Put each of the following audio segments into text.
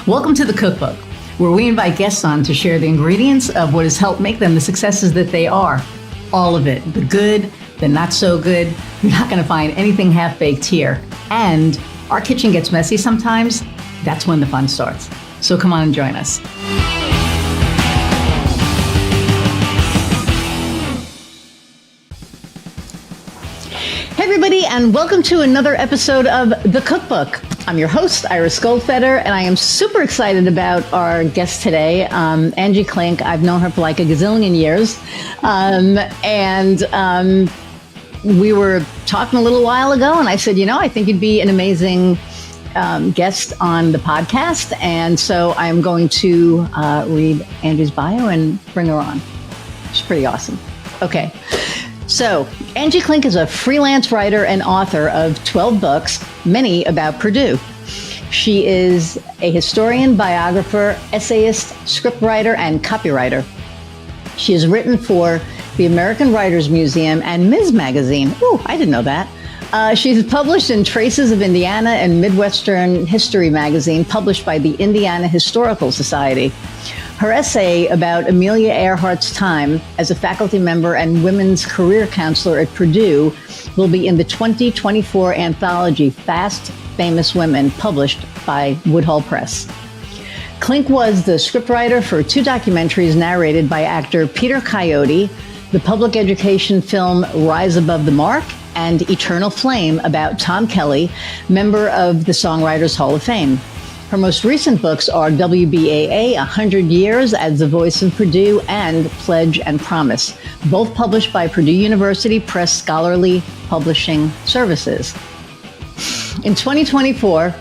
Welcome to the Cookbook, where we invite guests on to share the ingredients of what has helped make them the successes that they are. All of it, the good, the not so good. You're not going to find anything half-baked here. And our kitchen gets messy sometimes. That's when the fun starts. So come on and join us. Hey everybody, and welcome to another episode of The Cookbook. I'm your host, Iris Goldfeder, and I am super excited about our guest today, Angie Klink. I've known her for like a gazillion years, and we were talking a little while ago, and I said, I think you'd be an amazing guest on the podcast, and so I'm going to read Angie's bio and bring her on. She's pretty awesome. Okay. So, Angie Klink is a freelance writer and author of 12 books, many about Purdue. She is a historian, biographer, essayist, scriptwriter, and copywriter. She has written for the American Writers Museum and Ms. Magazine. Ooh, I didn't know that. She's published in Traces of Indiana and Midwestern History Magazine, published by the Indiana Historical Society. Her essay about Amelia Earhart's time as a faculty member and women's career counselor at Purdue will be in the 2024 anthology Fast, Famous Women, published by Woodhull Press. Klink was the scriptwriter for two documentaries narrated by actor Peter Coyote, the public education film Rise Above the Mark, and Eternal Flame about Tom Kelly, member of the Songwriters Hall of Fame. Her most recent books are WBAA, 100 Years as the Voice of Purdue, and Pledge and Promise, both published by Purdue University Press Scholarly Publishing Services. In 2024,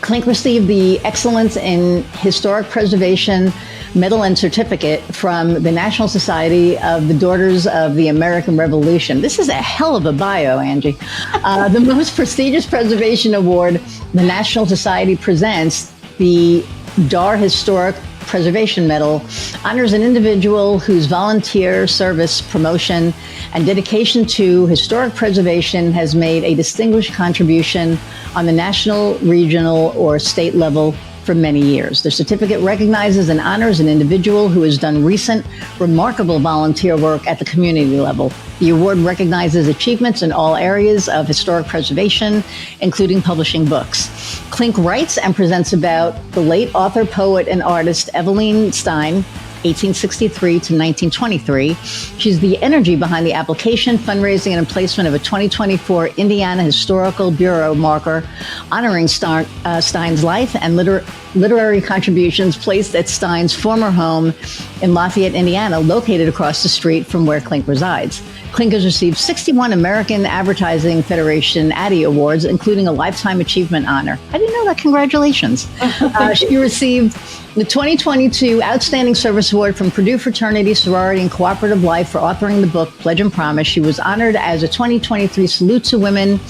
Klink received the Excellence in Historic Preservation Medal and Certificate from the National Society of the Daughters of the American Revolution. This is a hell of a bio, Angie. The most prestigious preservation award the National Society presents, the Dar Historic Preservation Medal, honors an individual whose volunteer service, promotion, and dedication to historic preservation has made a distinguished contribution on the national, regional, or state level for many years. The certificate recognizes and honors an individual who has done recent, remarkable volunteer work at the community level. The award recognizes achievements in all areas of historic preservation, including publishing books. Klink writes and presents about the late author, poet, and artist Evelyn Stein, 1863 to 1923. She's the energy behind the application, fundraising, and placement of a 2024 Indiana Historical Bureau marker honoring Stein's life and literary contributions placed at Stein's former home in Lafayette, Indiana, located across the street from where Klink resides. Klink has received 61 American Advertising Federation Addy Awards, including a Lifetime Achievement Honor. I didn't know that. Congratulations. She received the 2022 Outstanding Service Award from Purdue Fraternity, Sorority, and Cooperative Life for authoring the book Pledge and Promise. She was honored as a 2023 Salute to Women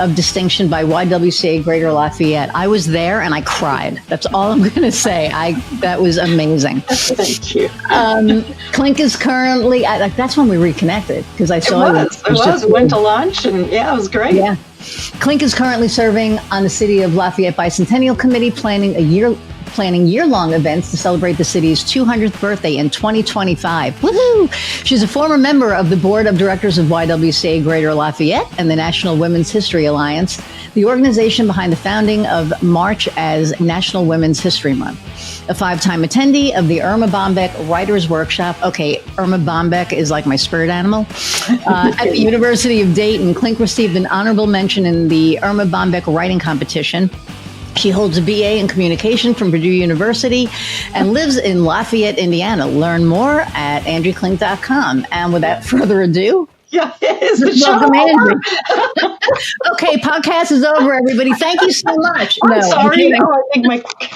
of Distinction by YWCA Greater Lafayette. I was there and I cried. That's all I'm going to say. That was amazing. Thank you. Klink is currently, that's when we reconnected, because I saw it. Went to lunch and it was great. Yeah. Klink is currently serving on the City of Lafayette Bicentennial Committee, planning year-long events to celebrate the city's 200th birthday in 2025. Woohoo! She's a former member of the board of directors of YWCA Greater Lafayette and the National Women's History Alliance, the organization behind the founding of March as National Women's History Month. A 5-time attendee of the Irma Bombeck Writers Workshop. Okay, Irma Bombeck is like my spirit animal. At the University of Dayton, Klink received an honorable mention in the Irma Bombeck Writing Competition. She holds a BA in communication from Purdue University and lives in Lafayette, Indiana. Learn more at angieklink.com. And without further ado, welcome Angie. Okay, podcast is over, everybody. Thank you so much. I'm sorry. I think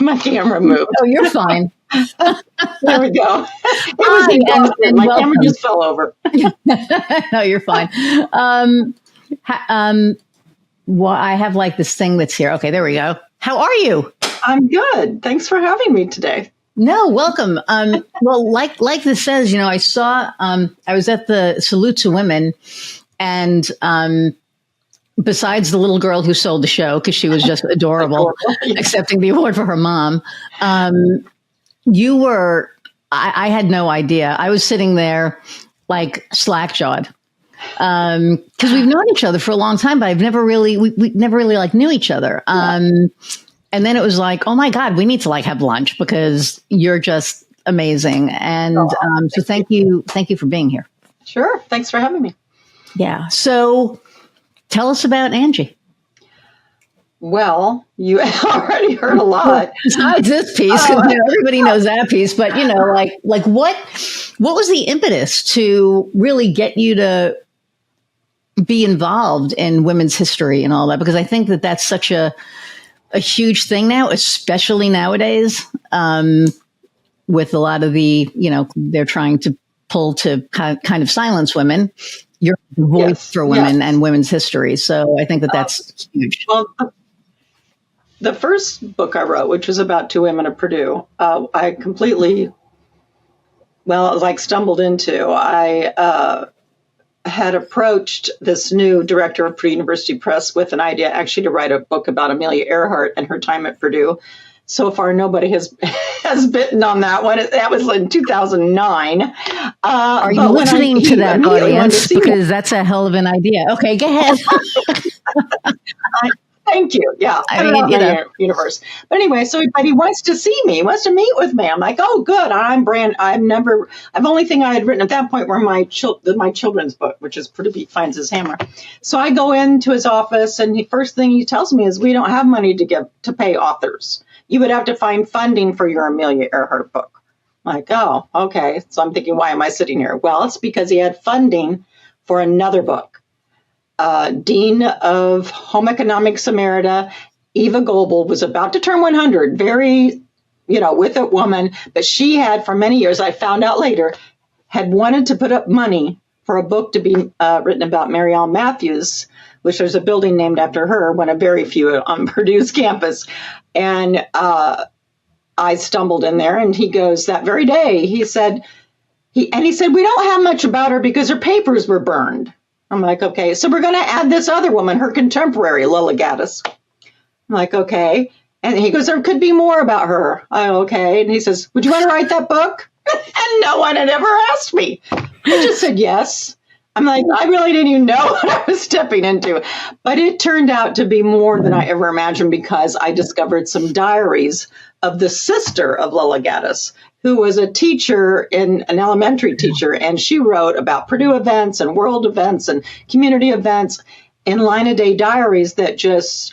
my camera moved. Oh, you're fine. There we go. My camera just fell over. No, you're fine. Well, I have like this thing that's here. Okay, there we go. How are you? I'm good. Thanks for having me today. No, welcome. Well, like this says, I saw, I was at the Salute to Women, and besides the little girl who sold the show, because she was just adorable, accepting the award for her mom, you were, I had no idea. I was sitting there like slack-jawed. Because we've known each other for a long time, but I've never really, we never really like knew each other. And then it was like, oh my God, we need to like have lunch because you're just amazing. And so thank you for being here. Sure. Thanks for having me. Yeah. So tell us about Angie. Well, you already heard a lot. Besides this piece, 'cause, you know, everybody knows that piece, but you know, like what was the impetus to really get you to be involved in women's history and all that? Because I think that that's such a huge thing now, especially nowadays, with a lot of the, you know, they're trying to pull to kind of silence women. You're the voice for women and women's history. So I think that that's huge. Well, the first book I wrote, which was about two women at Purdue, I completely, stumbled into. I had approached this new director of Purdue University Press with an idea actually to write a book about Amelia Earhart and her time at Purdue. So far, nobody has bitten on that one. That was in 2009. Are you listening to that audience? Because that's a hell of an idea. Okay, go ahead. Thank you. Yeah, I mean, universe. But anyway, but he wants to see me, wants to meet with me. I'm like, oh, good. The only thing I had written at that point were my children's book, which is Purdue Finds His Hammer. So I go into his office, and the first thing he tells me is, we don't have money to pay authors. You would have to find funding for your Amelia Earhart book. I'm like, oh, okay. So I'm thinking, why am I sitting here? Well, it's because he had funding for another book. Dean of Home Economics Emerita, Eva Goebel, was about to turn 100, very, with a woman, but she had for many years, I found out later, had wanted to put up money for a book to be written about Mary Ellen Matthews, which there's a building named after her, one of very few on Purdue's campus. And I stumbled in there, and he goes, that very day, he said, we don't have much about her because her papers were burned. I'm like, okay, so we're going to add this other woman, her contemporary, Lilla Gaddis. I'm like, okay. And he goes, there could be more about her. Oh, okay. And he says, would you want to write that book? And no one had ever asked me. I just said yes. I'm like, I really didn't even know what I was stepping into. But it turned out to be more than I ever imagined, because I discovered some diaries of the sister of Lilla Gaddis, who was an elementary teacher, and she wrote about Purdue events and world events and community events in line-a-day diaries that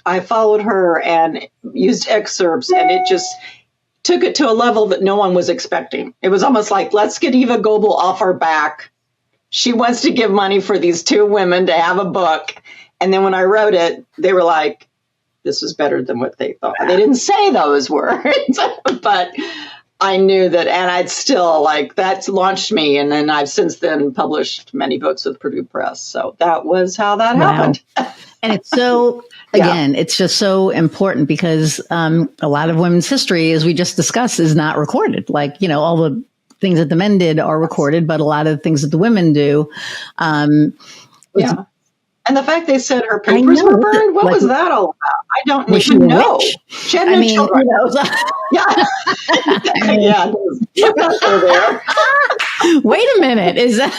I followed her and used excerpts, and it just took it to a level that no one was expecting. It was almost like, let's get Eva Goebel off our back. She wants to give money for these two women to have a book. And then when I wrote it, they were like, this is better than what they thought. They didn't say those words, but I knew that, and I'd still that's launched me. And then I've since then published many books with Purdue Press. So that was how that happened. And it's so, again, it's just so important, because a lot of women's history, as we just discussed, is not recorded. All the things that the men did are recorded, but a lot of the things that the women do. And the fact they said her papers were burned, what was that all about? I don't even know. She had no children. There. Wait a minute. Is that?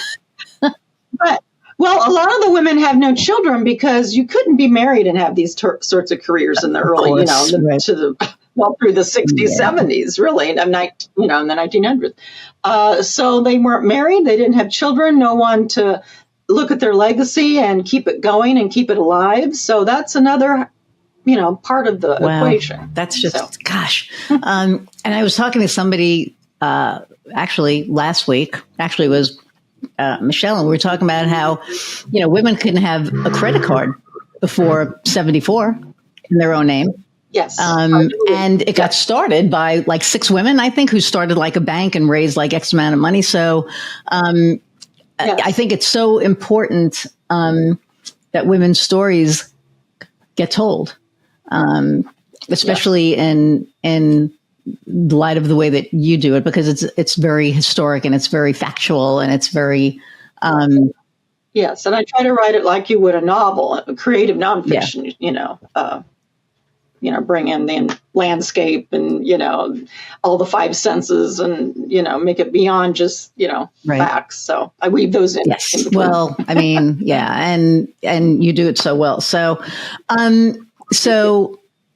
But, a lot of the women have no children because you couldn't be married and have these sorts of careers in the early, through the 60s, 70s, really, in the 1900s. So they weren't married. They didn't have children, no one to look at their legacy and keep it going and keep it alive. So that's another, part of the equation. That's just, gosh. And I was talking to somebody actually last week, it was Michelle, and we were talking about how, women couldn't have a credit card before 74 in their own name. Yes. And it got started by 6 women, I think, who started a bank and raised X amount of money. So, I think it's so important that women's stories get told, especially in the light of the way that you do it, because it's very historic and it's very factual and it's very Yes, and I try to write it like you would a novel, a creative nonfiction. Bring in the landscape and all the five senses, and make it beyond just Right. facts. So I weave those in. Yes. In between. Well, I mean, yeah, and you do it so well. So,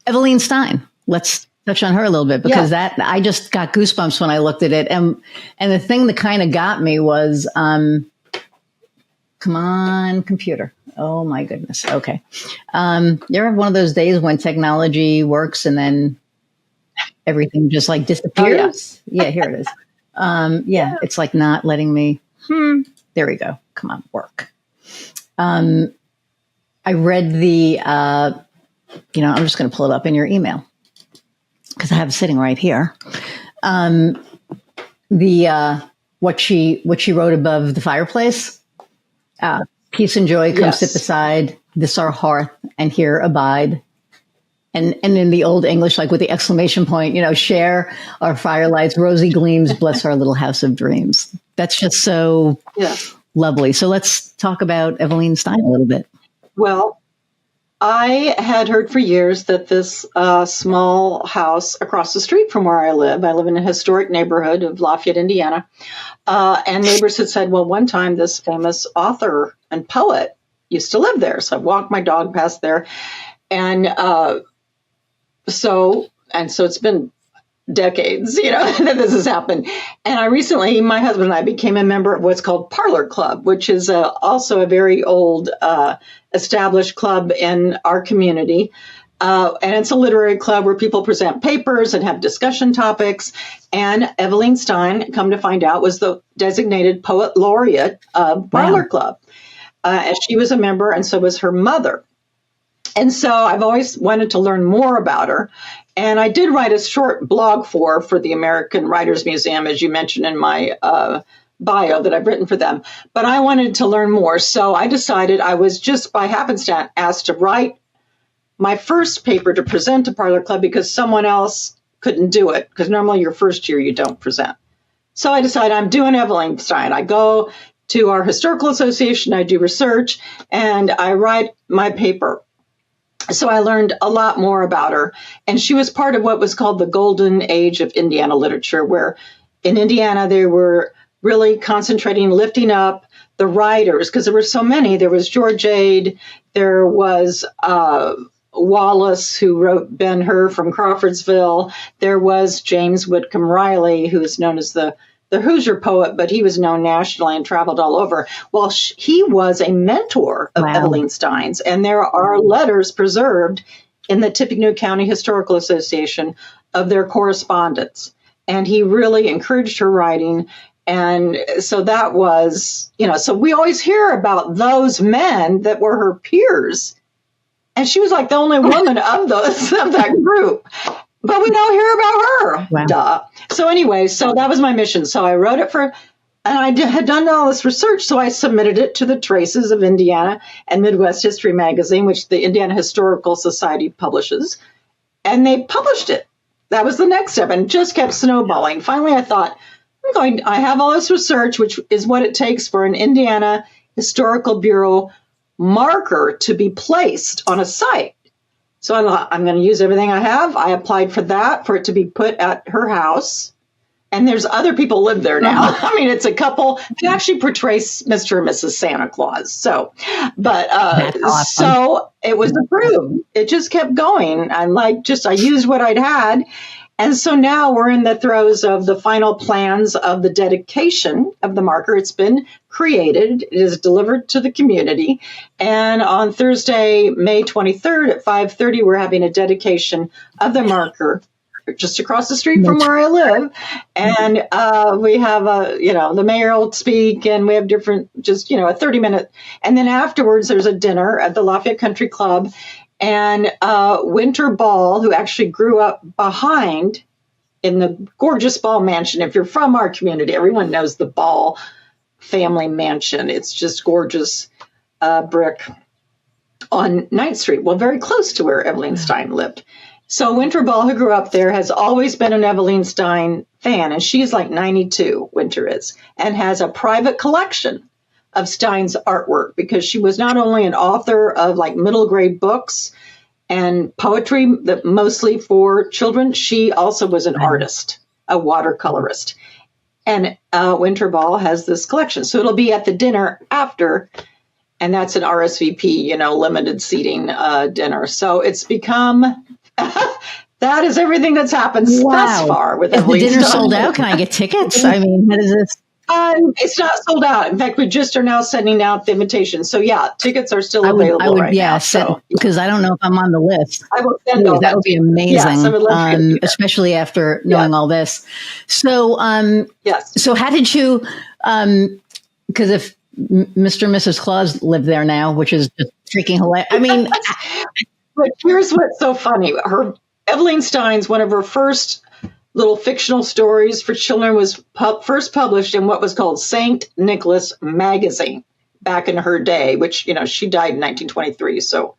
Eveline Stein. Let's touch on her a little bit, because that I just got goosebumps when I looked at it, and the thing that kind of got me was, come on, computer. Oh my goodness. Okay. You ever have one of those days when technology works and then everything just like disappears? Oh, yeah, here it is. It's like not letting me. There we go. Come on, work. I read the, I'm just going to pull it up in your email because I have it sitting right here. What she wrote above the fireplace. Peace and joy, come sit beside this our hearth, and here abide. And in the old English, like with the exclamation point, share our firelights, rosy gleams, bless our little house of dreams. That's just so lovely. So let's talk about Eveline Stein a little bit. Well, I had heard for years that this small house across the street from where I live in a historic neighborhood of Lafayette, Indiana, and neighbors had said, well, one time this famous author and poet used to live there. So I walked my dog past there, and so it's been decades, that this has happened. And I recently, my husband and I became a member of what's called Parlor Club, which is also a very old established club in our community. And it's a literary club where people present papers and have discussion topics. And Eveline Stein, come to find out, was the designated poet laureate of Parlor Club. And she was a member, and so was her mother. And so I've always wanted to learn more about her. And I did write a short blog for the American Writers Museum, as you mentioned in my bio that I've written for them. But I wanted to learn more. So I decided, I was just by happenstance asked to write my first paper to present to Parlor Club because someone else couldn't do it, because normally your first year you don't present. So I decided I'm doing Eveline Stein. I go to our historical association, I do research, and I write my paper. So I learned a lot more about her. And she was part of what was called the golden age of Indiana literature, where in Indiana they were really concentrating, lifting up the writers, because there were so many. There was George Ade, there was Wallace, who wrote Ben-Hur from Crawfordsville. There was James Whitcomb Riley, who is known as the Hoosier poet, but he was known nationally and traveled all over. Well, he was a mentor of Eveline Stein's, and there are letters preserved in the Tippecanoe County Historical Association of their correspondence. And he really encouraged her writing. And so that was, so we always hear about those men that were her peers. And she was like the only woman of that group. But we now hear about her. Wow. Duh. So anyway, so that was my mission. So I wrote it and I had done all this research, so I submitted it to the Traces of Indiana and Midwest History magazine, which the Indiana Historical Society publishes. And they published it. That was the next step, and just kept snowballing. Finally, I thought, I have all this research, which is what it takes for an Indiana Historical Bureau marker to be placed on a site. So I thought, I'm going to use everything I have. I applied for that, for it to be put at her house. And there's other people live there now. I mean, it's a couple. They actually portray Mr. and Mrs. Santa Claus. So, but awesome. So it was approved. It just kept going. I used what I'd had. And so now we're in the throes of the final plans of the dedication of the marker. It's been created. It is delivered to the community. And on Thursday, May 23rd at 5:30, we're having a dedication of the marker just across the street from where I live. And we have the mayor will speak, and we have different, a 30-minute. And then afterwards, there's a dinner at the Lafayette Country Club. And Winter Ball, who actually grew up behind in the gorgeous Ball Mansion. If you're from our community, everyone knows the Ball family mansion. It's just gorgeous brick on 9th Street. Well, very close to where Eveline Stein lived. So Winter Ball, who grew up there, has always been an Eveline Stein fan. And she's like 92, Winter is, and has a private collection of Stein's artwork, because she was not only an author of like middle grade books and poetry that mostly for children, she also was an artist, a watercolorist. And Winterball has this collection. So it'll be at the dinner after, and that's an RSVP, limited seating dinner. So it's become, that is everything that's happened thus far with Is the dinner sold out? Can I get tickets? I mean, what is this? It's not sold out. In fact, we just are now sending out the invitations. So yeah, tickets are still available right now. So, because I don't know if I'm on the list. I will send all that would be amazing. Yes, I would love to especially after knowing all this. So, yes. So how did you? Because if Mr. and Mrs. Claus live there now, which is just freaking hilarious. I mean, but here's what's so funny. Evelyn Stein's one of her first little fictional stories for children was first published in what was called St. Nicholas Magazine back in her day, which, she died in 1923. So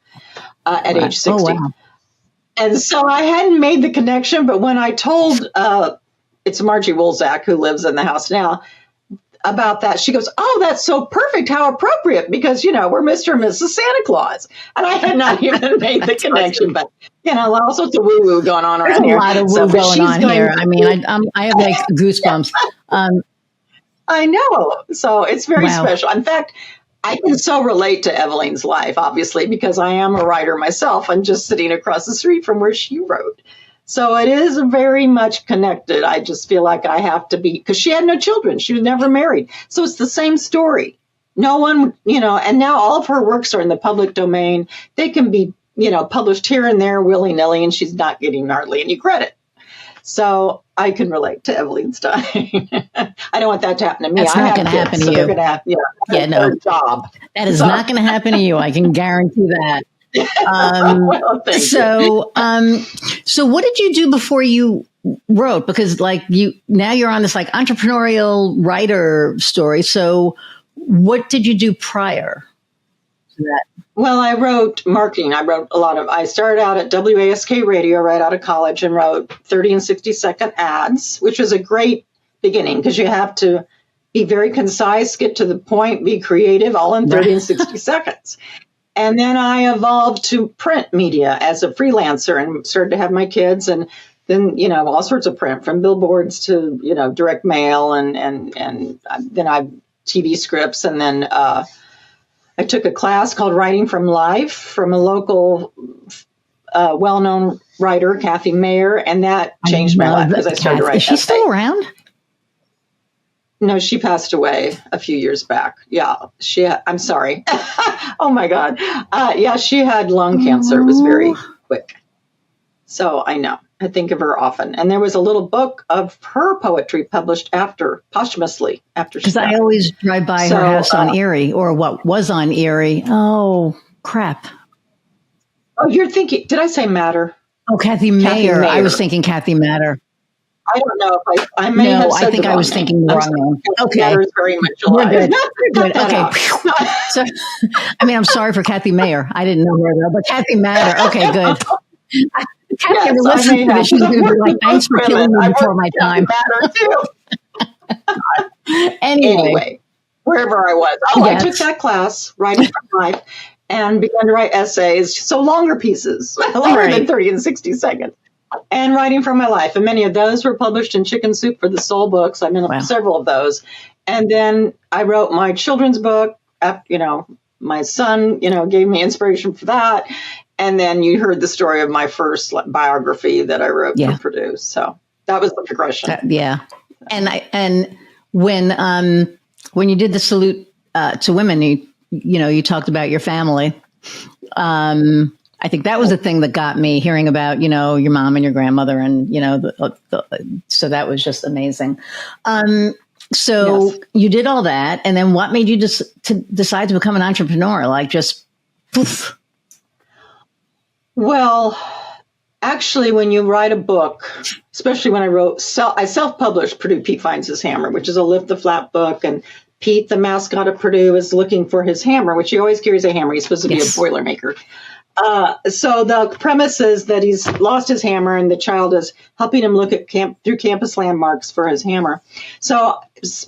at age 60. Oh, wow. And so I hadn't made the connection, but when I told, it's Margie Wolzak who lives in the house now, about that, she goes, "Oh, that's so perfect. How appropriate, because, we're Mr. and Mrs. Santa Claus." And I had not even made the connection, but, all sorts of woo-woo going on around here. There's a lot of woo going on here. I mean, I have like goosebumps. I know. So it's very special. In fact, I can so relate to Evelyn's life, obviously, because I am a writer myself. I'm just sitting across the street from where she wrote. So it is very much connected. I just feel like I have to be, because she had no children. She was never married. So it's the same story. No one, and now all of her works are in the public domain. They can be, published here and there willy-nilly, and she's not getting hardly any credit. So I can relate to Evelyn Stein. I don't want that to happen to me. That's not going to happen to you. They're going to have, no job. That is not going to happen to you. I can guarantee that. So what did you do before you wrote? Because now you're on this like entrepreneurial writer story. So what did you do prior to that? Well, I wrote marketing. I started out at WASK Radio right out of college and wrote 30 and 60-second ads, which was a great beginning because you have to be very concise, get to the point, be creative, all in 30 and 60 seconds. And then I evolved to print media as a freelancer and started to have my kids, and then, all sorts of print, from billboards to, direct mail and then I TV scripts. And then I took a class called Writing from Life from a local well-known writer, Kathy Mayer, and that changed my life because I started writing. Is she still around? No, she passed away a few years back. Yeah, I'm sorry. Oh my God. She had lung cancer. It was very quick. So I know. I think of her often. And there was a little book of her poetry published posthumously after she died. Because I always drive by her house on Erie, or what was on Erie. Oh, crap. Oh, you're thinking, did I say Matter? Oh, Kathy Mayer. I was thinking Kathy Matter. I don't know if I may have said I think I was thinking the wrong one. Okay. Matter is very much alive. Good. Okay. So, I'm sorry for Kathy Mayer. I didn't know her though, but Kathy Matter. Okay, good. Kathy ever listened to this, she's going to be like, "Thanks for killing me before my time." Anyway, wherever I was. I took that class, Writing from Life, and began to write essays, so longer pieces, longer than 30 and 60 seconds. And Writing from My Life. And many of those were published in Chicken Soup for the Soul books. I'm in several of those. And then I wrote my children's book. My son, gave me inspiration for that. And then you heard the story of my first biography that I wrote for Purdue. So that was the progression. And when you did the salute to women, you talked about your family. I think that was the thing that got me, hearing about, your mom and your grandmother, and, so that was just amazing. So you did all that. And then what made you decide to become an entrepreneur? Like just poof. Well, actually, when you write a book, especially when I self-published Purdue Pete Finds His Hammer, which is a lift the flap book. And Pete, the mascot of Purdue, is looking for his hammer, which he always carries a hammer. He's supposed to be a Boilermaker. So the premise is that he's lost his hammer, and the child is helping him look at through campus landmarks for his hammer. So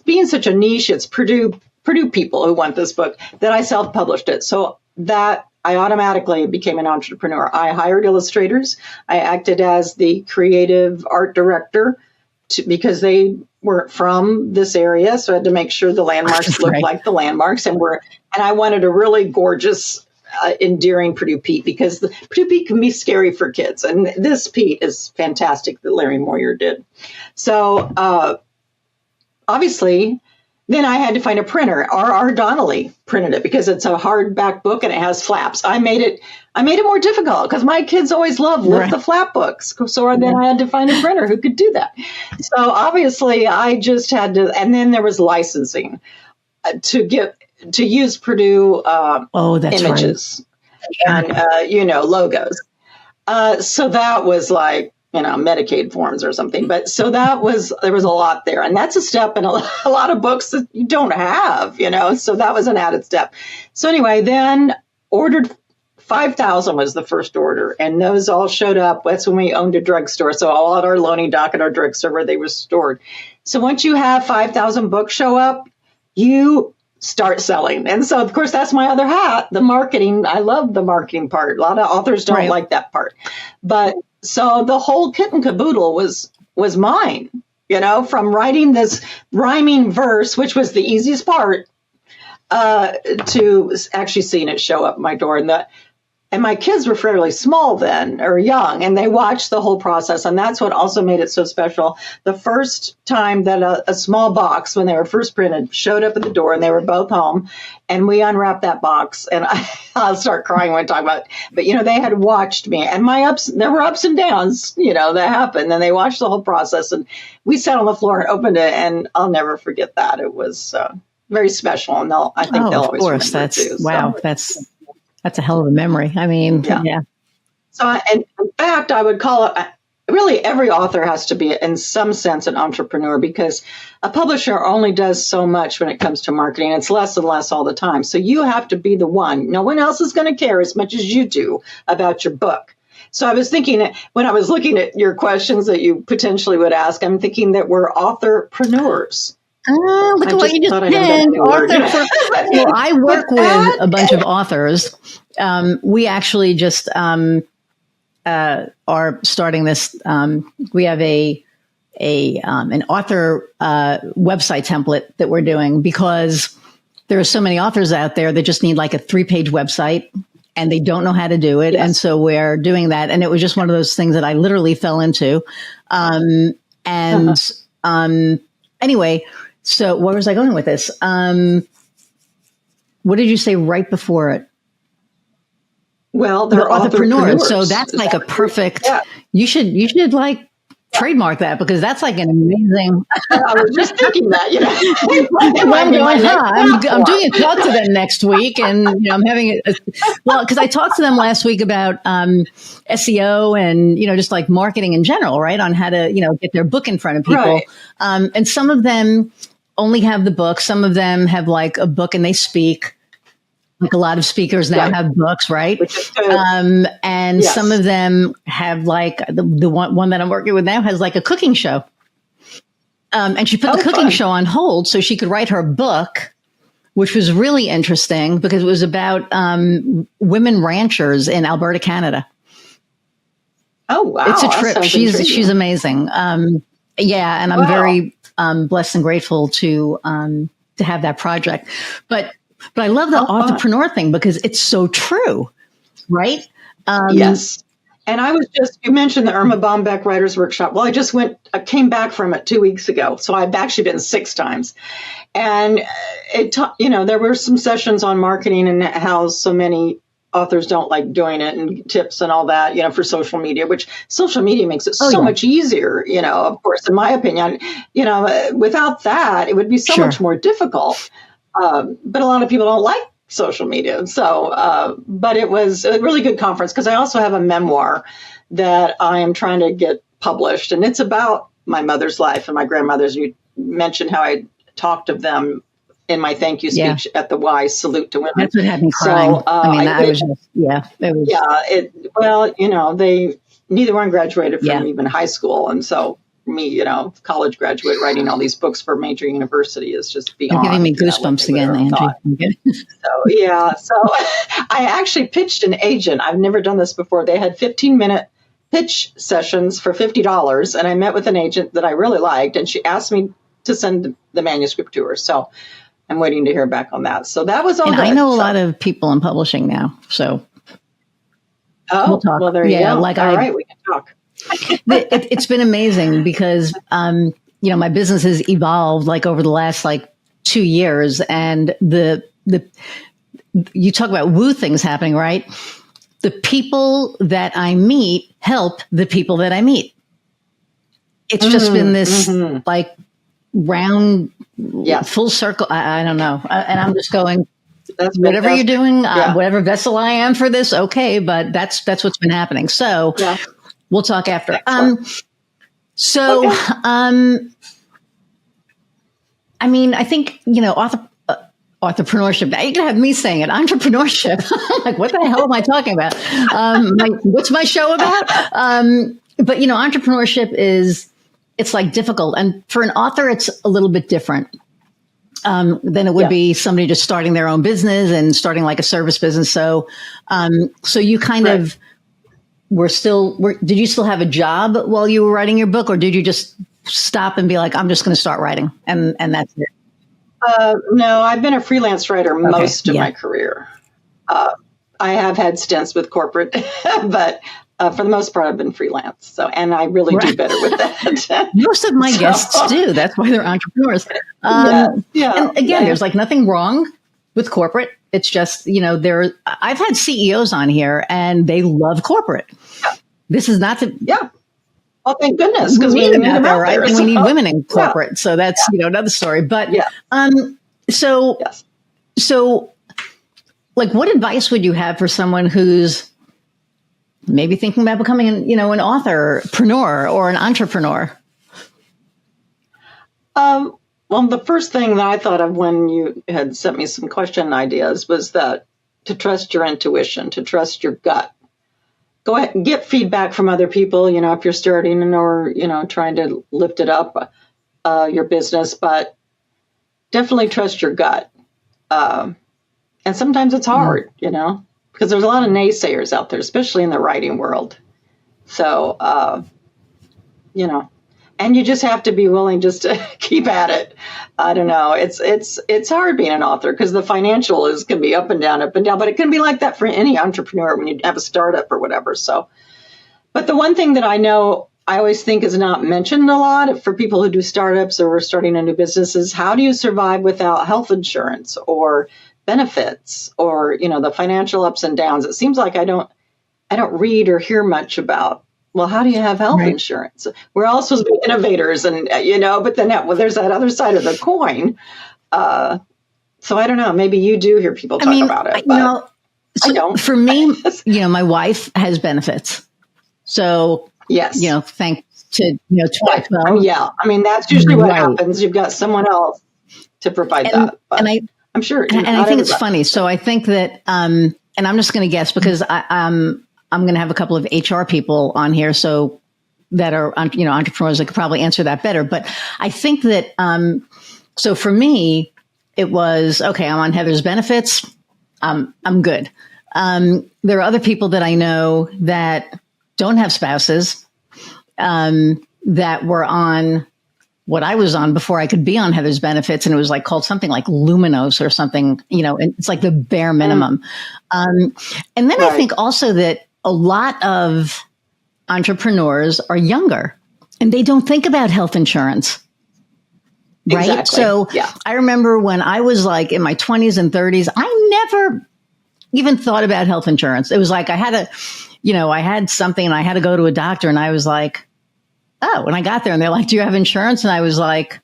being such a niche, it's Purdue Purdue people who want this book, that I self-published it. So that I automatically became an entrepreneur. I hired illustrators. I acted as the creative art director because they weren't from this area. So I had to make sure the landmarks looked like the landmarks, and I wanted a really gorgeous, endearing Purdue Pete, because the Purdue Pete can be scary for kids. And this Pete is fantastic that Larry Moyer did. So obviously, then I had to find a printer. R.R. Donnelly printed it because it's a hardback book and it has flaps. I made it more difficult because my kids always love lift the flap books. So then I had to find a printer who could do that. So obviously I just had to, and then there was licensing to use Purdue images and logos. So that was like, Medicaid forms or something. But so there was a lot there. And that's a step in a lot of books that you don't have, so that was an added step. So anyway, then ordered 5,000 was the first order. And those all showed up. That's when we owned a drugstore. So all at our loaning dock at our drug server, they were stored. So once you have 5,000 books show up, you start selling. And so, of course, that's my other hat, the marketing. I love the marketing part. A lot of authors don't like that part. But so the whole kit and caboodle was mine, from writing this rhyming verse, which was the easiest part, to actually seeing it show up at my door. And my kids were fairly small then, or young, and they watched the whole process. And that's what also made it so special. The first time that a small box, when they were first printed, showed up at the door, and they were both home, and we unwrapped that box, and I'll start crying when I talk about it. But, they had watched me, and there were ups and downs, that happened. And they watched the whole process, and we sat on the floor and opened it, and I'll never forget that. It was very special, and I think they'll always remember it too. Wow, that's a hell of a memory. I mean, yeah. So, and in fact, I would call it, really every author has to be, in some sense, an entrepreneur, because a publisher only does so much when it comes to marketing. It's less and less all the time. So you have to be the one. No one else is going to care as much as you do about your book. So I was thinking, when I was looking at your questions that you potentially would ask, I'm thinking that we're authorpreneurs. Oh, look at what you just did. Well, I work with a bunch of authors. We actually just are starting this. We have an author website template that we're doing, because there are so many authors out there that just need like a 3-page website, and they don't know how to do it. Yes. And so we're doing that. And it was just one of those things that I literally fell into. Anyway. So where was I going with this? What did you say right before it? Well, they're entrepreneurs. So that's like a perfect, you should like trademark that, because that's like an amazing. I was just thinking that, I'm doing a talk to them next week, and I'm having because I talked to them last week about SEO and just like marketing in general, right? On how to get their book in front of people, right. And some of them only have the book. Some of them have like a book and they speak. Like a lot of speakers now have books, right? And some of them have like the one that I'm working with now has like a cooking show. And she put the cooking show on hold so she could write her book, which was really interesting because it was about women ranchers in Alberta, Canada. Oh, wow. It's a trip. She's amazing. And I'm very blessed and grateful to have that project. But I love the entrepreneur thing because it's so true, right? Yes. And you mentioned the Irma Bombeck Writers Workshop. Well, I came back from it 2 weeks ago. So I've actually been 6 times. And there were some sessions on marketing and how so many authors don't like doing it, and tips and all that, for social media, which social media makes it so much easier, of course, in my opinion, without that, it would be so much more difficult. But a lot of people don't like social media. So, but it was a really good conference because I also have a memoir that I am trying to get published, and it's about my mother's life and my grandmother's. You mentioned how I talked of them in my thank you speech at the Y Salute to Women. That's what had me crying. Well, neither one graduated from even high school. And so me, college graduate writing all these books for a major university is just beyond. You're giving me goosebumps again, Angie. So I actually pitched an agent. I've never done this before. They had 15-minute pitch sessions for $50, and I met with an agent that I really liked, and she asked me to send the manuscript to her. So I'm waiting to hear back on that. So that was all good. I know a lot of people in publishing now, so we'll talk. Well, there you go. All right, we can talk. It's been amazing because, my business has evolved like over the last 2 years, and you talk about woo things happening, right? The people that I meet help the people that I meet. It's just been this round, full circle. I don't know. And I'm just going, whatever you're doing, whatever vessel I am for this. Okay. But that's what's been happening. So we'll talk after. I mean, I think, entrepreneurship. Now you can have me saying it. Entrepreneurship. I'm like, what the hell am I talking about? What's my show about? But entrepreneurship it's difficult. And for an author, it's a little bit different than it would be somebody just starting their own business and starting a service business. So you kind of did you still have a job while you were writing your book, or did you just stop and be like, I'm just going to start writing and that's it? No, I've been a freelance writer most of my career. I have had stints with corporate, but for the most part, I've been freelance. So, and I really do better with that. Most of my guests do. That's why they're entrepreneurs. And again, there's nothing wrong with corporate. It's just, I've had CEOs on here and they love corporate. This is not to. Yeah. Well, thank goodness, because we need them out there, right? And we need women in corporate, so that's another story. But so what advice would you have for someone who's maybe thinking about becoming an authorpreneur or an entrepreneur? Well, the first thing that I thought of when you had sent me some question ideas was that to trust your intuition, to trust your gut. Go ahead and get feedback from other people, if you're starting or, trying to lift it up, your business, but definitely trust your gut. And sometimes it's hard, because there's a lot of naysayers out there, especially in the writing world. So, and you just have to be willing just to keep at it. I don't know. It's hard being an author because the financial can be up and down, but it can be like that for any entrepreneur when you have a startup or whatever. So, but the one thing that I know I always think is not mentioned a lot for people who do startups or are starting a new business is how do you survive without health insurance or benefits or, the financial ups and downs. It seems like I don't read or hear much about. Well, how do you have health insurance? We're all supposed to be innovators and, but then there's that other side of the coin. So I don't know. Maybe you do hear people talk about it. But I don't. For me, my wife has benefits. So, yes, thanks to, 2012. Yeah. I mean, that's usually what happens. You've got someone else to provide that. But I'm sure. And I think it's funny. So I think that, and I'm just going to guess because I'm going to have a couple of HR people on here, so that are, entrepreneurs that could probably answer that better. But I think that, so for me, it was, okay, I'm on Heather's benefits. I'm good. There are other people that I know that don't have spouses, that were on what I was on before I could be on Heather's benefits. And it was called something like Luminos or something, and it's the bare minimum. And then I think also that a lot of entrepreneurs are younger and they don't think about health insurance. Right. Exactly. So I remember when I was in my 20s and 30s, I never even thought about health insurance. It was I had I had something and I had to go to a doctor and I was like, oh, when I got there and they're like, do you have insurance? And I was like,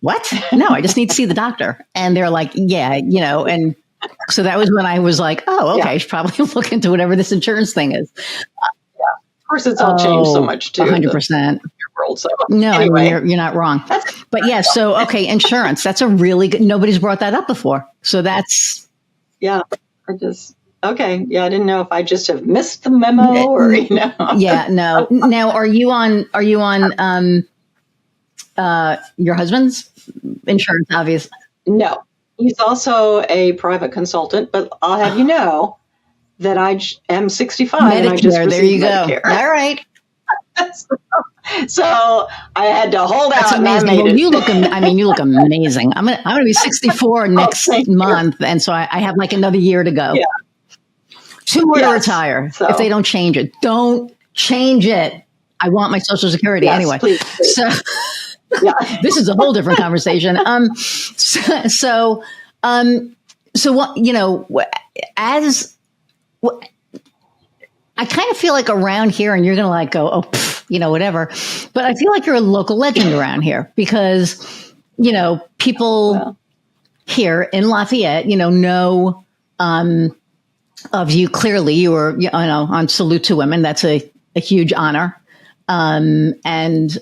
what? No, I just need to see the doctor. And they're like, yeah, and so that was when I was like, oh, okay, I should probably look into whatever this insurance thing is. Of course, it's all changed so much too. 100%. World, so. No, anyway. you're not wrong. But so, okay, insurance. That's a really good, nobody's brought that up before. So that's. Yeah, Okay. Yeah, I didn't know if I just have missed the memo or, Yeah, no. Now, are you on your husband's insurance, obviously? No. He's also a private consultant, but I'll have you know that I am 65 Medicare, and I just received there you Medicare. Go. All right. So I had to hold That's out amazing. and I made it. You look amazing. I'm gonna be 64 next month, and so I have like another year to go. Yeah. 2 more to retire if they don't change it. Don't change it. I want my Social Security anyway. Please. So this is a whole different conversation. So what, I kind of feel like around here, and you're going to like go, oh, pff, whatever. But I feel like you're a local legend around here because, people here in Lafayette, know of you. Clearly, you were, on Salute to Women. That's a huge honor. And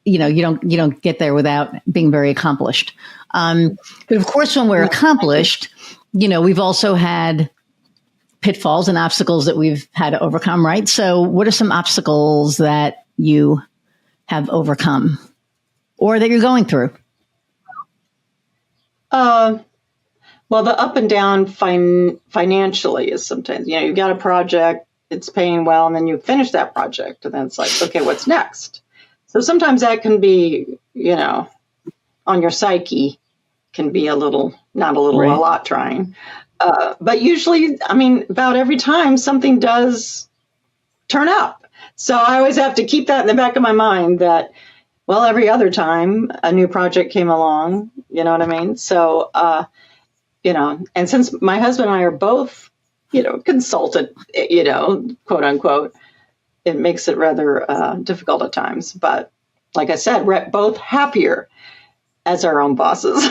you don't get there without being very accomplished. But of course, when we're accomplished, we've also had pitfalls and obstacles that we've had to overcome, right? So what are some obstacles that you have overcome or that you're going through? Well, the up and down financially is sometimes, you've got a project, it's paying well, and then you finish that project, and then it's like, okay, what's next? So sometimes that can be, on your psyche, can be a lot trying. But usually, about every time something does turn up. So I always have to keep that in the back of my mind that, well, every other time a new project came along, you know what I mean? So, and since my husband and I are both, consultant, quote unquote, it makes it rather difficult at times. But like I said, we're both happier as our own bosses.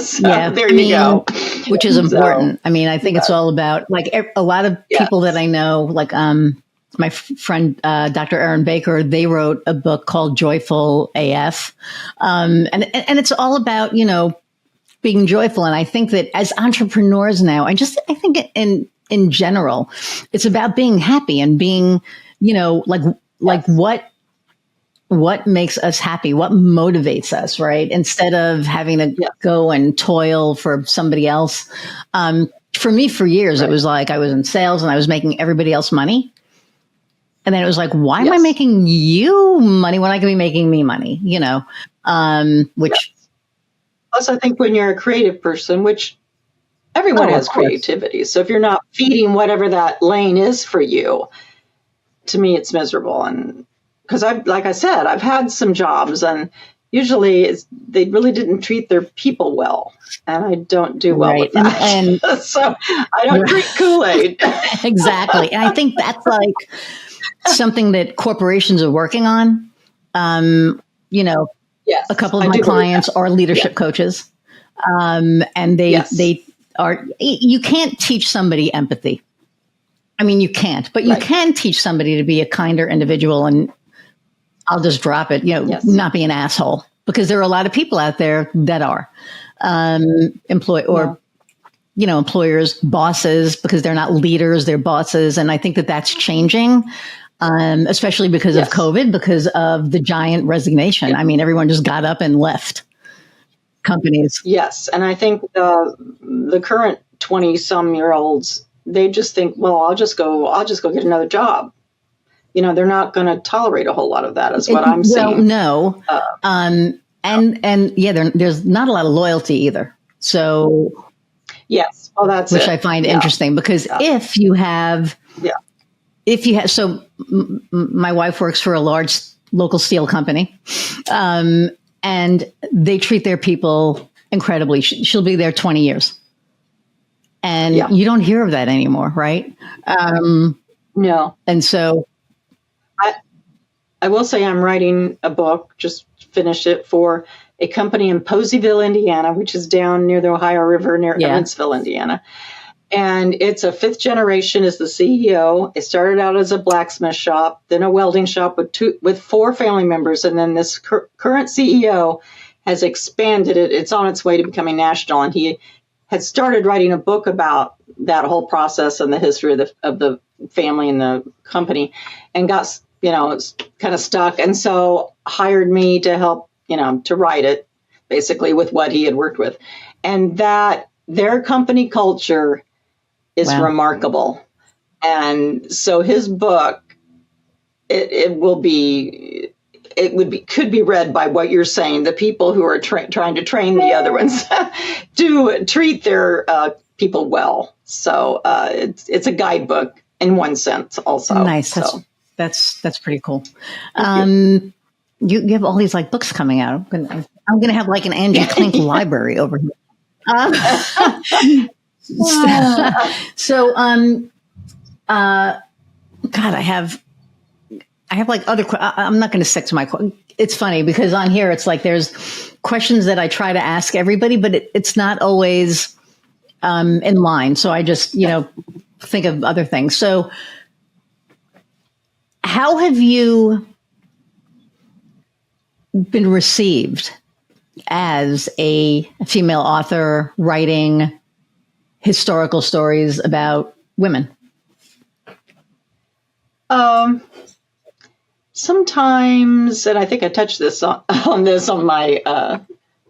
So there you go. Which is important. I think it's all about, like, a lot of people that I know, like my friend, Dr. Erin Baker, they wrote a book called Joyful AF. And it's all about, being joyful. And I think that as entrepreneurs now, I think in general, it's about being happy and being, what makes us happy, what motivates us, right? Instead of having to go and toil for somebody else. For me, for years, it was like I was in sales and I was making everybody else money. And then it was like, why am I making you money when I can be making me money? Which. Plus, I think when you're a creative person, which everyone has creativity. So if you're not feeding whatever that lane is for you, to me, it's miserable. And because like I said, I've had some jobs and usually they really didn't treat their people well. And I don't do well with that. And so I don't drink Kool-Aid. Exactly. And I think that's like something that corporations are working on. A couple of my clients are leadership coaches. And they are, you can't teach somebody empathy. You can't, but you can teach somebody to be a kinder individual, and I'll just drop it, not be an asshole, because there are a lot of people out there that are employers, bosses, because they're not leaders, they're bosses. And I think that that's changing, especially because of COVID, because of the giant resignation. Everyone just got up and left companies. Yes. And I think the current 20-some-year-olds, they just think, well, I'll just go get another job. They're not going to tolerate a whole lot of that, is what I'm seeing. No. There's not a lot of loyalty either. So, yes, well, that's which I find interesting, because if you have, so my wife works for a large local steel company, and they treat their people incredibly. She'll be there 20 years. And you don't hear of that anymore, right? No. And so I will say I'm writing a book, just finished it, for a company in Poseyville, Indiana, which is down near the Ohio River, near Evansville, Indiana. And it's a fifth generation as the CEO. It started out as a blacksmith shop, then a welding shop with 4 family members. And then this current CEO has expanded it. It's on its way to becoming national. And he had started writing a book about that whole process and the history of the family and the company, and got, kind of stuck. And so hired me to help, to write it, basically with what he had worked with. And that their company culture is remarkable. And so his book, could be read by what you're saying, the people who are trying to train the other ones to treat their people well. So it's a guidebook in one sense also. Nice. So. That's pretty cool. You have all these like books coming out. I'm gonna have like an Angie Klink library over here. So God, I have like other. I'm not going to stick to my. It's funny because on here it's like there's questions that I try to ask everybody, but it's not always in line. So I just think of other things. So how have you been received as a female author writing historical stories about women? Sometimes, and I think I touched this on my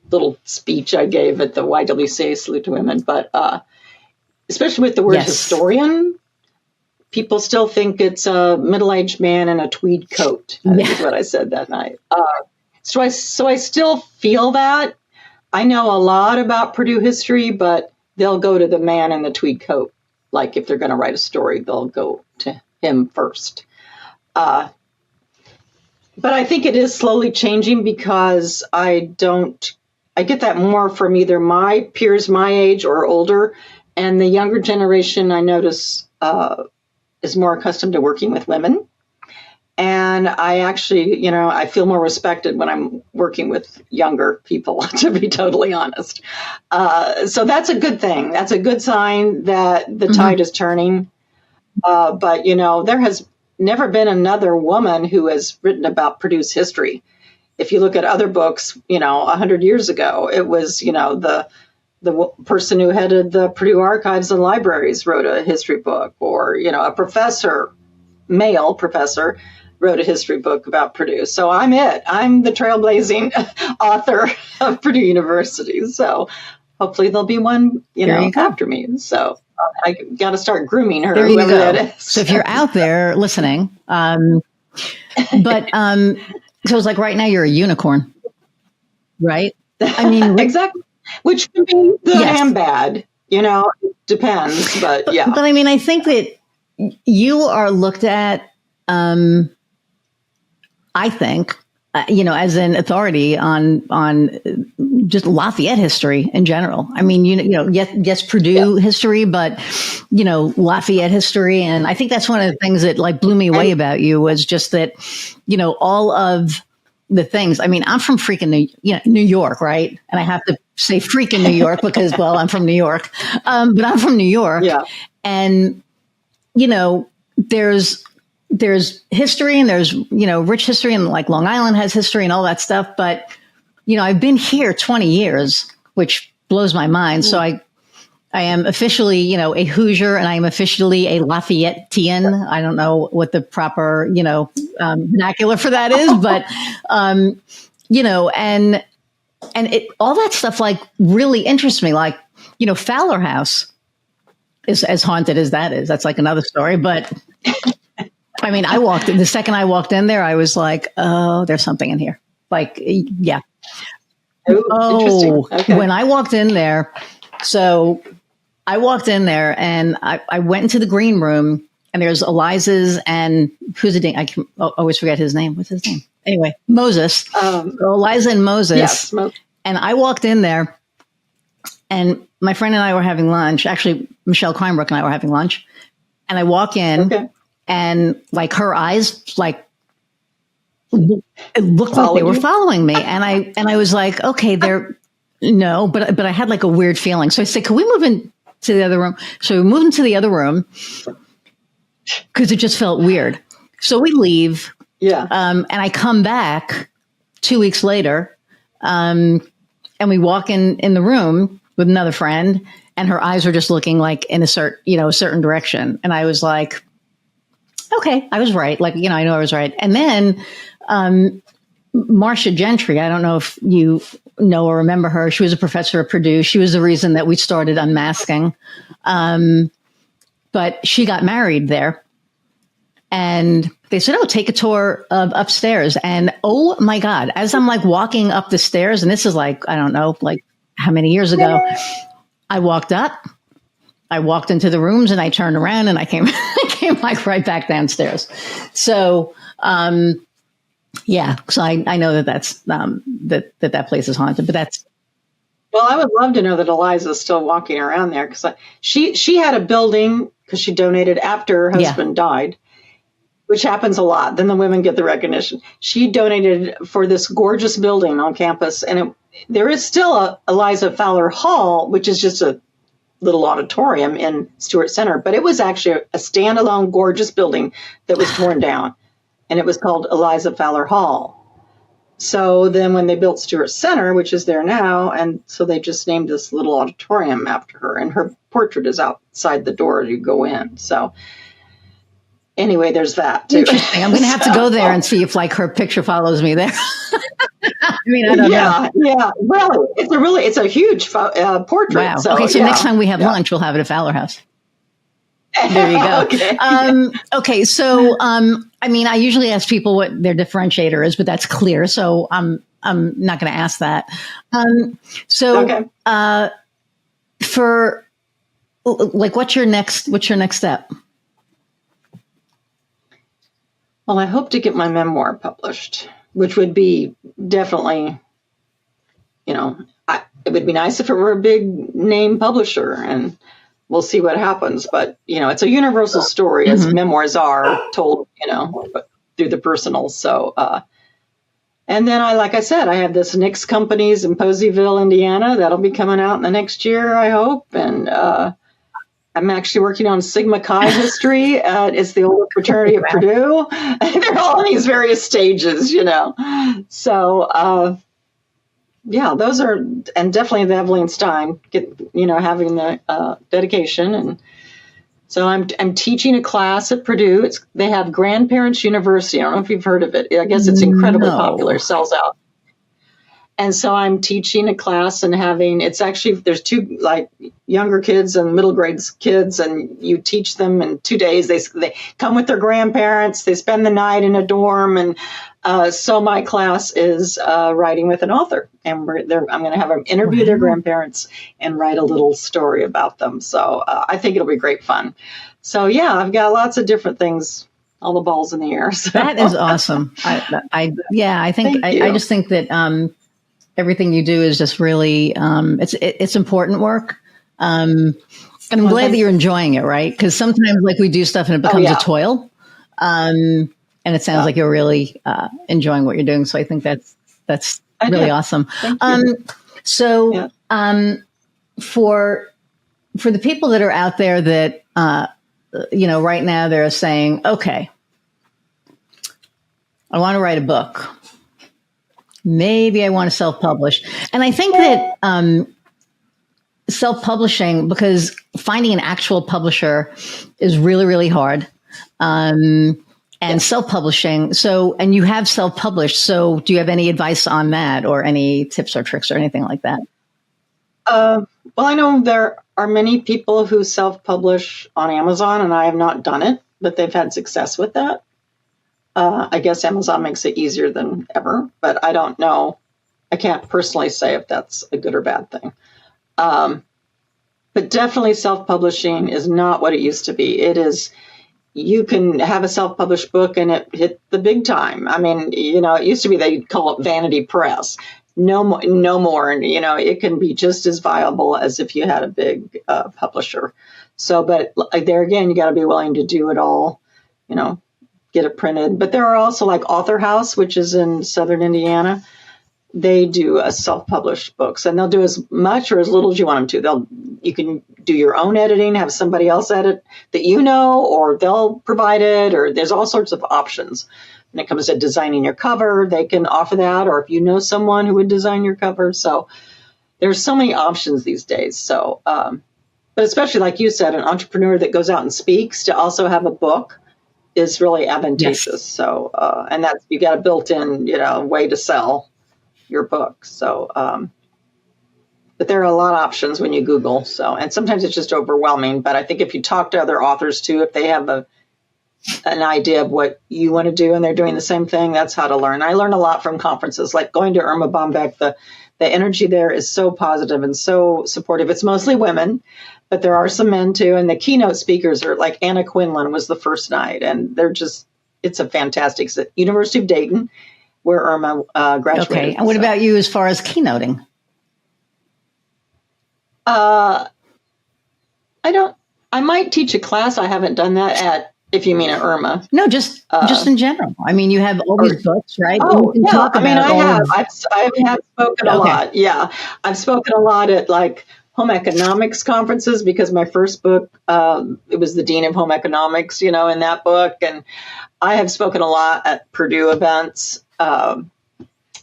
little speech I gave at the YWCA Salute to Women, but especially with the word historian, people still think it's a middle-aged man in a tweed coat. I think is what I said that night. So I still feel that. I know a lot about Purdue history, but they'll go to the man in the tweed coat. Like if they're going to write a story, they'll go to him first. But I think it is slowly changing because I get that more from either my peers my age or older, and the younger generation I notice is more accustomed to working with women. And I actually, I feel more respected when I'm working with younger people, to be totally honest. So that's a good thing. That's a good sign that the tide is turning. But, there has never been another woman who has written about Purdue's history. If you look at other books, 100 years ago, it was, the person who headed the Purdue Archives and Libraries wrote a history book, or, a male professor, wrote a history book about Purdue. So I'm the trailblazing author of Purdue University. So hopefully there'll be one, after me. So I got to start grooming her, there you whoever go. that is. So if you're out there listening, so it's like right now you're a unicorn, right? I mean, exactly. Which can be good and bad, it depends, but yeah. But I mean, I think that you are looked at, I think, as an authority on just Lafayette history in general. I mean, yes, Purdue history, but, Lafayette history. And I think that's one of the things that like blew me away about you was just that, all of the things. I mean, I'm from freaking New York, right? And I have to say freaking New York because, well, I'm from New York. But I'm from New York. Yeah. And, there's history and there's, rich history, and like Long Island has history and all that stuff. But, I've been here 20 years, which blows my mind. So I am officially, a Hoosier, and I am officially a Lafayettean. I don't know what the proper, vernacular for that is, but, and all that stuff like really interests me. Like, Fowler House is as haunted as that is. That's like another story, but I mean, the second I walked in there, I was like, oh, there's something in here. Like, yeah. Oh, okay. When I walked in there, and I went into the green room, and there's Eliza's and who's the I can always forget his name. What's his name? Anyway, Moses. So Eliza and Moses. Yes. And I walked in there, and my friend and I were having lunch. Actually, Michelle Kleinbrook and I were having lunch. And I walk in. Okay. And like her eyes, like it looked like they were following me, and I was like, okay, but I had like a weird feeling. So I said, can we move into the other room? So we moved into the other room because it just felt weird. So we leave, and I come back 2 weeks later, and we walk in the room with another friend, and her eyes were just looking like in a certain direction. And I was like, okay, I was right. Like, I know I was right. And then Marcia Gentry, I don't know if you know or remember her. She was a professor at Purdue. She was the reason that we started unmasking. But she got married there. And they said, oh, take a tour of upstairs. And oh my God, as I'm like walking up the stairs, and this is like, I don't know, like how many years ago, I walked up, I walked into the rooms, and I turned around, and I came like right back downstairs. So, yeah, so I know that's that place is haunted, but that's. Well, I would love to know that Eliza's still walking around there, because she had a building because she donated after her husband died, which happens a lot. Then the women get the recognition. She donated for this gorgeous building on campus, and there is still a Eliza Fowler Hall, which is just a little auditorium in Stewart Center, but it was actually a standalone gorgeous building that was torn down, and it was called Eliza Fowler Hall. So then when they built Stewart Center, which is there now, and so they just named this little auditorium after her, and her portrait is outside the door as you go in. So anyway, there's that too. Interesting. I'm going to have to go there and see if like her picture follows me there. I mean, I don't know. Yeah. Well, it's a huge portrait. Wow. So, okay. So next time we have lunch, we'll have it at Fowler House. There you go. Okay. So, I mean, I usually ask people what their differentiator is, but that's clear. So I'm not going to ask that. For like, what's your next step? Well, I hope to get my memoir published, which would be definitely, it would be nice if it were a big name publisher, and we'll see what happens. But, it's a universal story, as memoirs are told, through the personal. So, and then like I said, I have this Nix Companies in Poseyville, Indiana. That'll be coming out in the next year, I hope. And I'm actually working on Sigma Chi history. It's the oldest fraternity at Purdue. They're all in these various stages, So, those are, and definitely the Evelyn Stein, having the dedication. And so I'm teaching a class at Purdue. They have Grandparents University. I don't know if you've heard of it. I guess it's incredibly popular, sells out. And so I'm teaching a class and there's two like younger kids and middle grade kids, and you teach them in 2 days. They come with their grandparents. They spend the night in a dorm. And so my class is writing with an author, and I'm going to have them interview their grandparents and write a little story about them. So I think it'll be great fun. So I've got lots of different things, all the balls in the air. So. That is awesome. I just think that everything you do is just really it's important work. And I'm glad that you're enjoying it, right? Because sometimes like we do stuff and it becomes a toil. And it sounds like you're really enjoying what you're doing. So I think that's really awesome. So for the people that are out there that right now they're saying, okay, I want to write a book. Maybe I want to self-publish. And I think that self-publishing, because finding an actual publisher is really, really hard. And self-publishing. So, and you have self-published. So do you have any advice on that, or any tips or tricks or anything like that? Well, I know there are many people who self-publish on Amazon, and I have not done it, but they've had success with that. I guess Amazon makes it easier than ever, but I don't know. I can't personally say if that's a good or bad thing. But definitely self-publishing is not what it used to be. It is, you can have a self-published book and it hit the big time. I mean, it used to be they'd call it vanity press. No more. And, it can be just as viable as if you had a big publisher. So, but there again, you got to be willing to do it all, get it printed. But there are also like Author House, which is in Southern Indiana. They do a self-published books, and they'll do as much or as little as you want them to. You can do your own editing, have somebody else edit that or they'll provide it, or there's all sorts of options. When it comes to designing your cover, they can offer that, or if you know someone who would design your cover. So there's so many options these days. So but especially like you said, an entrepreneur that goes out and speaks to also have a book is really advantageous. Yes. So, and that's, you got a built-in, way to sell your book. So, but there are a lot of options when you Google. So, and sometimes it's just overwhelming. But I think if you talk to other authors too, if they have an idea of what you want to do and they're doing the same thing, that's how to learn. I learn a lot from conferences, like going to Irma Bombeck. The energy there is so positive and so supportive. It's mostly women, but there are some men too. And the keynote speakers are like Anna Quinlan was the first night, and they're just, it's a fantastic, it's at University of Dayton, where Irma graduated. Okay. And what about you as far as keynoting? I might teach a class. I haven't done that at, if you mean at Irma. No, just in general. I mean, you have all these books, right? Oh, yeah. I mean, I have. I have spoken a lot. Yeah. I've spoken a lot at like home economics conferences, because my first book, it was the Dean of Home Economics, in that book. And I have spoken a lot at Purdue events,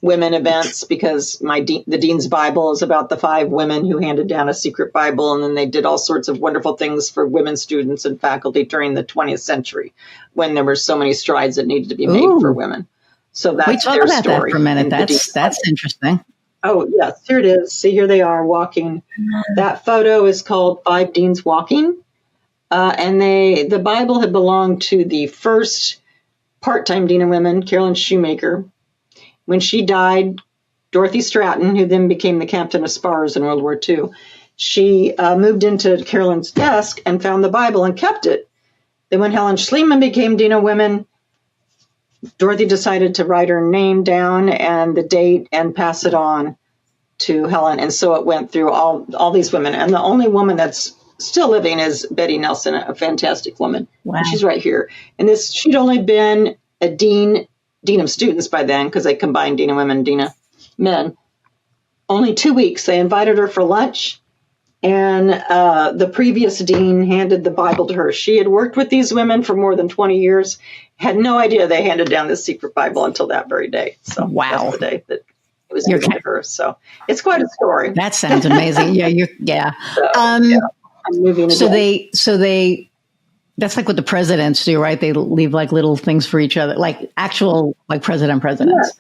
women events, because the Dean's Bible is about the 5 women who handed down a secret Bible, and then they did all sorts of wonderful things for women students and faculty during the 20th century, when there were so many strides that needed to be made for women. So that's their story. We talk about that for a minute. That's interesting. Oh, yes, here it is. See, here they are walking. That photo is called 5 Deans Walking, and the Bible had belonged to the first part-time Dean of Women, Carolyn Shoemaker. When she died, Dorothy Stratton, who then became the captain of spars in World War II, she moved into Carolyn's desk and found the Bible and kept it. Then when Helen Schliemann became Dean of Women, Dorothy decided to write her name down and the date and pass it on to Helen. And so it went through all these women. And the only woman that's still living is Betty Nelson, a fantastic woman. Wow. She's right here. And she'd only been a dean of students by then, because they combined Dean of Women and Dean of Men. Only 2 weeks. They invited her for lunch, and the previous dean handed the Bible to her. She had worked with these women for more than 20 years, had no idea they handed down this secret Bible until that very day. So wow. That's the day that it was given to her. So it's quite a story. That sounds amazing. Yeah. So, I'm moving again. So they that's like what the presidents do, right? They leave like little things for each other, like actual like presidents.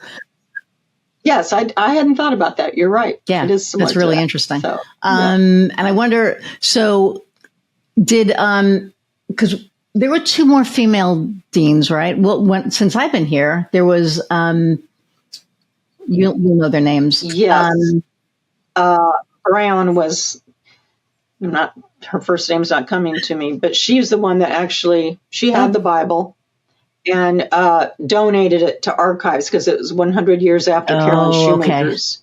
Yes, I hadn't thought about that. You're right. Yeah, it is that's really interesting. So, And I wonder, so did because there were 2 more female deans, right? Well, since I've been here, there was you'll know their names. Yes, Brown was not. Her first name's not coming to me, but she's the one that actually, she had the Bible and donated it to archives, because it was 100 years after Carolyn Shoemaker's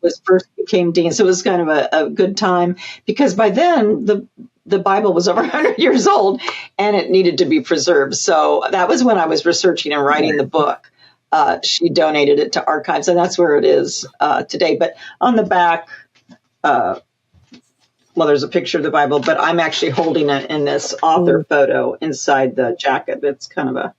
was first became dean. So it was kind of a good time, because by then the Bible was over 100 years old and it needed to be preserved. So that was when I was researching and writing the book. She donated it to archives, and that's where it is today. But on the back, there's a picture of the Bible, but I'm actually holding it in this author photo inside the jacket. It's kind of a,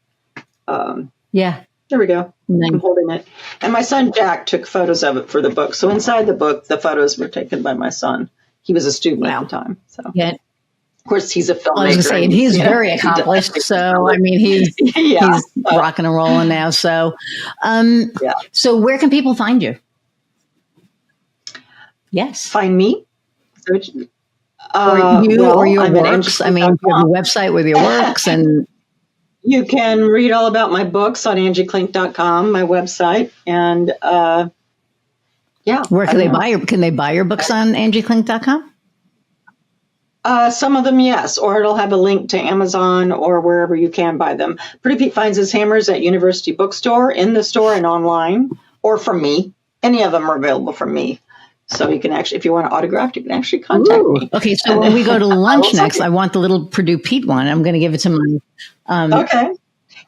there we go. I'm holding it. And my son, Jack, took photos of it for the book. So inside the book, the photos were taken by my son. He was a student at the time. So yeah. Of course, he's a filmmaker. I was just saying, he's very accomplished. So, I mean, he's rocking and rolling now. So, So where can people find you? Yes. Find me? Or your works. I mean, you have a website with your works, and you can read all about my books on angieklink.com, my website, and where can they buy your books on angieklink.com? Some of them, yes, or it'll have a link to Amazon or wherever you can buy them. Pretty Pete finds his hammers at University Bookstore, in the store and online, or from me. Any of them are available from me. So you can actually, if you want it autographed, you can actually contact me. Okay, so when we go to lunch next, I want the little Purdue Pete one. I'm going to give it to my... okay.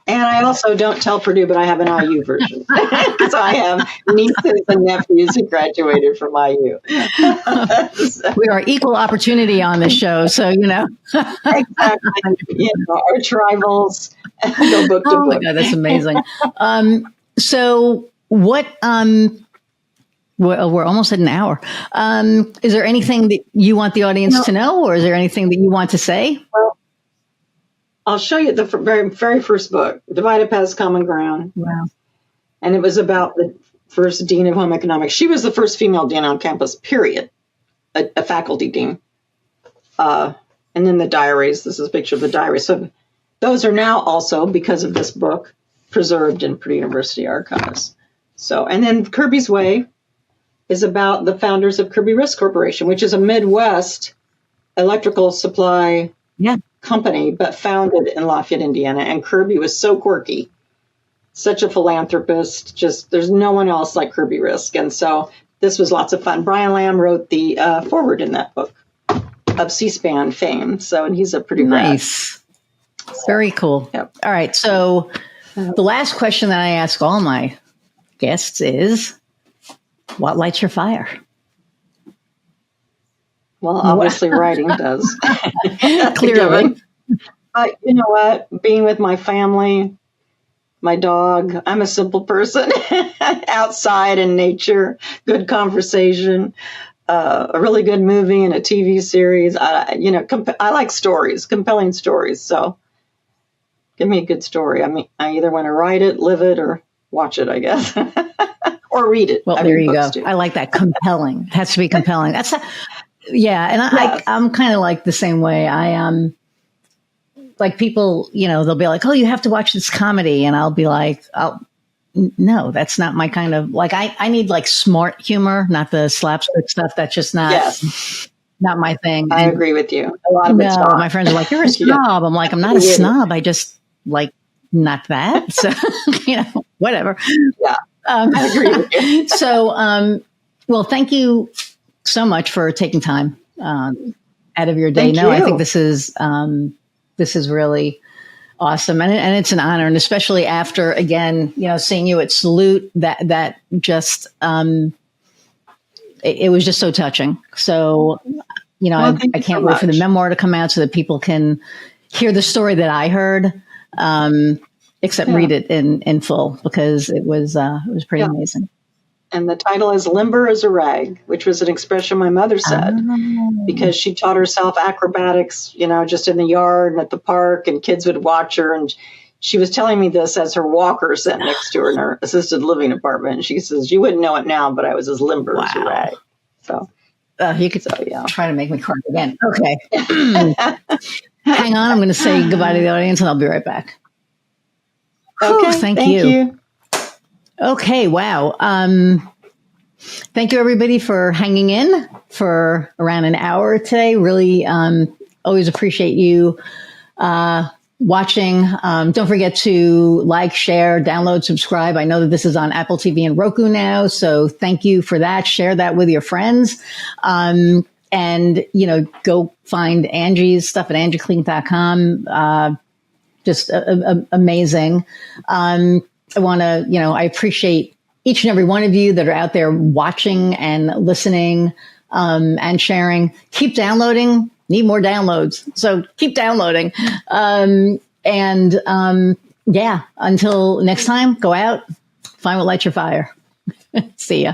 And I also don't tell Purdue, but I have an IU version, because I have nieces and nephews who graduated from IU. We are equal opportunity on this show, so Exactly. Arch rivals. Go book to book. My God, that's amazing. So what... We're almost at an hour. Is there anything that you want the audience to know, or is there anything that you want to say? Well, I'll show you the very, very first book, Divided Paths, Common Ground. Wow. And it was about the first dean of home economics. She was the first female dean on campus, period, a faculty dean. And then the diaries. This is a picture of the diaries. So those are now also, because of this book, preserved in Purdue University archives. So, and then Kirby's Way is about the founders of Kirby Risk Corporation, which is a Midwest electrical supply company, but founded in Lafayette, Indiana. And Kirby was so quirky, such a philanthropist. Just there's no one else like Kirby Risk. And so this was lots of fun. Brian Lamb wrote the foreword in that book of C-SPAN fame. So, and he's a pretty nice. Very cool. Yep. All right. So the last question that I ask all my guests is, what lights your fire? Well, obviously writing does. Clearly. But you know what? Being with my family, my dog, I'm a simple person. Outside in nature, good conversation, a really good movie and a TV series. I like stories, compelling stories. So give me a good story. I mean, I either want to write it, live it, or watch it, I guess. Or read it. Well, there you go. Too. I like that. Compelling. It has to be compelling. That's yeah. And I'm kind of like the same way. I like people, they'll be like, oh, you have to watch this comedy. And I'll be like, oh, no, that's not my kind of, like, I need like smart humor, not the slapstick stuff. That's just not my thing. I agree with you. A lot of it's not. My friends are like, you're a snob. I'm like, I'm not a snob. I just like not that. So, whatever. Yeah. I agree with you. So, well, thank you so much for taking time out of your day. Thank you. I think this is really awesome. And it's an honor. And especially after, again, seeing you at Salute, that just, it was just so touching. So, I can't wait for the memoir to come out so that people can hear the story that I heard. Except read it in full, because it was pretty amazing. And the title is Limber as a Rag, which was an expression my mother said because she taught herself acrobatics, just in the yard and at the park, and kids would watch her. And she was telling me this as her walker sat next to her in her assisted living apartment. And she says, you wouldn't know it now, but I was as limber as a rag. So you could try to make me cry again. Okay. Hang on. I'm going to say goodbye to the audience and I'll be right back. Okay, thank you. Okay, wow. Thank you, everybody, for hanging in for around an hour today. Really always appreciate you watching. Don't forget to like, share, download, subscribe. I know that this is on Apple TV and Roku now, so thank you for that. Share that with your friends. And, go find Angie's stuff at angieklink.com. Just amazing. I want to, I appreciate each and every one of you that are out there watching and listening and sharing. Keep downloading. Need more downloads. So keep downloading. Until next time, go out, find what lights your fire. See ya.